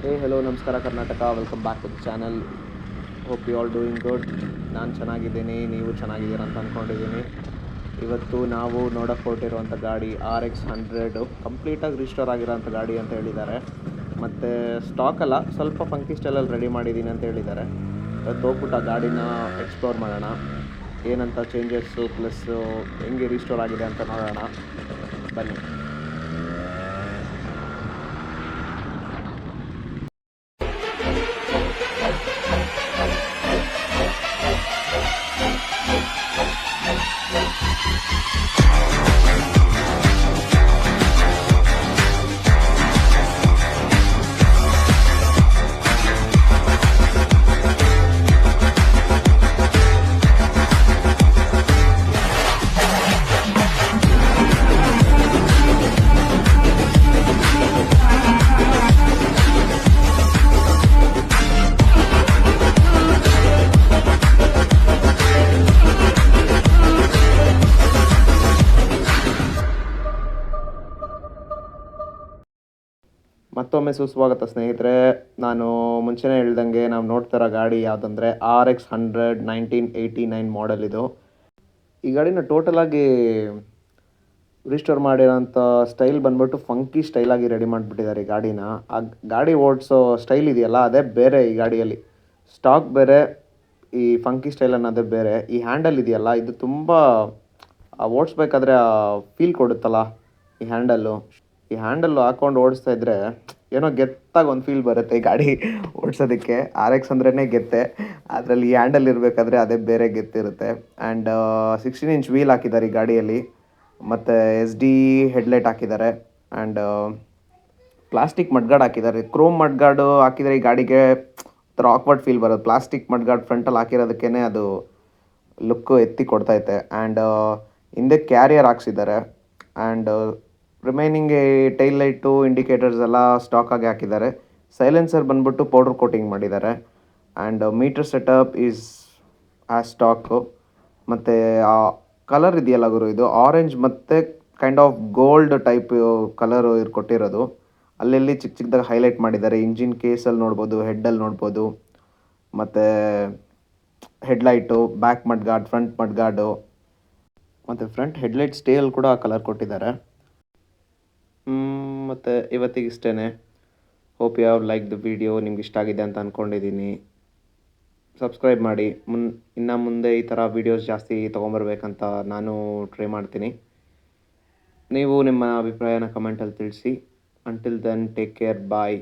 Hello ನಮಸ್ಕಾರ Karnataka, welcome back to the channel. Hope you all doing good. ನಾನು ಚೆನ್ನಾಗಿದ್ದೀನಿ, ನೀವು ಚೆನ್ನಾಗಿದ್ದೀರ ಅಂತ ಅಂದ್ಕೊಂಡಿದ್ದೀನಿ. ಇವತ್ತು ನಾವು ನೋಡೋಕ್ಕೆ ಹೊರಟಿರುವಂಥ ಗಾಡಿ RX 100 ಕಂಪ್ಲೀಟಾಗಿ ರಿಸ್ಟೋರ್ ಆಗಿರೋಂಥ ಗಾಡಿ ಅಂತ ಹೇಳಿದ್ದಾರೆ. ಮತ್ತು ಸ್ಟಾಕ್ ಅಲ್ಲ, ಸ್ವಲ್ಪ ಫಂಕಿ ಸ್ಟೈಲಲ್ಲಿ ರೆಡಿ ಮಾಡಿದ್ದೀನಿ ಅಂತ ಹೇಳಿದ್ದಾರೆ. ಇವತ್ತು ಹೋಗ್ಬಿಟ್ಟು ಆ ಗಾಡಿನ ಎಕ್ಸ್ಪ್ಲೋರ್ ಮಾಡೋಣ, ಏನಂತ ಚೇಂಜಸ್ಸು ಪ್ಲಸ್ಸು ಹೆಂಗೆ ರಿಸ್ಟೋರ್ ಆಗಿದೆ ಅಂತ ನೋಡೋಣ. ಬನ್ನಿ. ಮತ್ತೊಮ್ಮೆ ಸುಸ್ವಾಗತ ಸ್ನೇಹಿತರೆ. ನಾನು ಮುಂಚೆನೇ ಹೇಳ್ದಂಗೆ ನಾವು ನೋಡ್ತಿರೋ ಗಾಡಿ ಯಾವುದಂದರೆ RX 100 1989 ಮಾಡೆಲ್. ಇದು ಈ ಗಾಡಿನ ಟೋಟಲಾಗಿ ರಿಸ್ಟೋರ್ ಮಾಡಿರೋಂಥ ಸ್ಟೈಲ್ ಬಂದ್ಬಿಟ್ಟು ಫಂಕಿ ಸ್ಟೈಲಾಗಿ ರೆಡಿ ಮಾಡಿಬಿಟ್ಟಿದ್ದಾರೆ ಈ ಗಾಡಿನ. ಆ ಗಾಡಿ ಓಡಿಸೋ ಸ್ಟೈಲ್ ಇದೆಯಲ್ಲ, ಅದೇ ಬೇರೆ ಈ ಗಾಡಿಯಲ್ಲಿ. ಸ್ಟಾಕ್ ಬೇರೆ, ಈ ಫಂಕಿ ಸ್ಟೈಲ್ ಅನ್ನೋದೇ ಬೇರೆ. ಈ ಹ್ಯಾಂಡಲ್ ಇದೆಯಲ್ಲ, ಇದು ತುಂಬ ಓಡಿಸ್ಬೇಕಾದ್ರೆ ಫೀಲ್ ಕೊಡುತ್ತಲ್ಲ ಈ ಹ್ಯಾಂಡಲ್ಲು ಹಾಕ್ಕೊಂಡು ಓಡಿಸ್ತಾ ಇದ್ದರೆ ಏನೋ ಗೆತ್ತಾಗಿ ಒಂದು ಫೀಲ್ ಬರುತ್ತೆ ಈ ಗಾಡಿ ಓಡಿಸೋದಕ್ಕೆ. RX ಅಂದ್ರೇ ಗೆತ್ತೆ, ಅದರಲ್ಲಿ ಈ ಹ್ಯಾಂಡಲ್ ಇರಬೇಕಾದ್ರೆ ಅದೇ ಬೇರೆ ಗೆತ್ತಿರುತ್ತೆ. ಆ್ಯಂಡ್ 16 ಇಂಚ್ ವೀಲ್ ಹಾಕಿದ್ದಾರೆ ಈ ಗಾಡಿಯಲ್ಲಿ, ಮತ್ತು SD ಹೆಡ್ಲೈಟ್ ಹಾಕಿದ್ದಾರೆ. ಆ್ಯಂಡ್ ಪ್ಲಾಸ್ಟಿಕ್ ಮಡ್ಗಾರ್ಡ್ ಹಾಕಿದ್ದಾರೆ. ಕ್ರೋಮ್ ಮಡ್ಗಾರ್ಡು ಹಾಕಿದರೆ ಈ ಗಾಡಿಗೆ ಒಂಥರ ಆಕ್ವರ್ಡ್ ಫೀಲ್ ಬರೋದು. ಪ್ಲಾಸ್ಟಿಕ್ ಮಡ್ಗಾರ್ಡ್ ಫ್ರಂಟಲ್ಲಿ ಹಾಕಿರೋದಕ್ಕೇ ಅದು ಲುಕ್ಕು ಎತ್ತಿ ಕೊಡ್ತೈತೆ. ಆ್ಯಂಡ್ ಹಿಂದೆ ಕ್ಯಾರಿಯರ್ ಹಾಕ್ಸಿದ್ದಾರೆ. And remaining tail light indicators ಎಲ್ಲ ಸ್ಟಾಕಾಗಿ ಹಾಕಿದ್ದಾರೆ. ಸೈಲೆನ್ಸರ್ ಬಂದ್ಬಿಟ್ಟು ಪೌಡರ್ ಕೋಟಿಂಗ್ ಮಾಡಿದ್ದಾರೆ. And meter setup is stock. ಮತ್ತು ಆ ಕಲರ್ ಇದೆಯಲ್ಲ ಗುರು, ಇದು ಆರೆಂಜ್ ಮತ್ತು kind of gold type colour ಕೊಟ್ಟಿರೋದು. ಅಲ್ಲೆಲ್ಲಿ ಚಿಕ್ಕ ಚಿಕ್ಕದಾಗಿ ಹೈಲೈಟ್ ಮಾಡಿದ್ದಾರೆ. ಇಂಜಿನ್ ಕೇಸಲ್ಲಿ ನೋಡ್ಬೋದು, ಹೆಡ್ಡಲ್ಲಿ ನೋಡ್ಬೋದು, ಮತ್ತು headlight, back mudguard, front mudguard, ಮತ್ತು ಫ್ರಂಟ್ ಹೆಡ್ಲೈಟ್ ಸ್ಟೇಯಲ್ಲಿ ಕೂಡ ಕಲರ್ ಕೊಟ್ಟಿದ್ದಾರೆ. ಮತ್ತು ಇವತ್ತಿಗಿಷ್ಟೇ. Hope you have like the video. ನಿಮ್ಗೆ ಇಷ್ಟ ಆಗಿದೆ ಅಂತ ಅಂದ್ಕೊಂಡಿದ್ದೀನಿ. ಸಬ್ಸ್ಕ್ರೈಬ್ ಮಾಡಿ. ಇನ್ನು ಮುಂದೆ ಈ ಥರ ವೀಡಿಯೋಸ್ ಜಾಸ್ತಿ ತೊಗೊಂಬರ್ಬೇಕಂತ ನಾನು ಟ್ರೈ ಮಾಡ್ತೀನಿ. ನೀವು ನಿಮ್ಮ ಅಭಿಪ್ರಾಯನ ಕಮೆಂಟಲ್ಲಿ ತಿಳಿಸಿ. ಅಂಟಿಲ್ ದೆನ್, ಟೇಕ್ ಕೇರ್, ಬಾಯ್.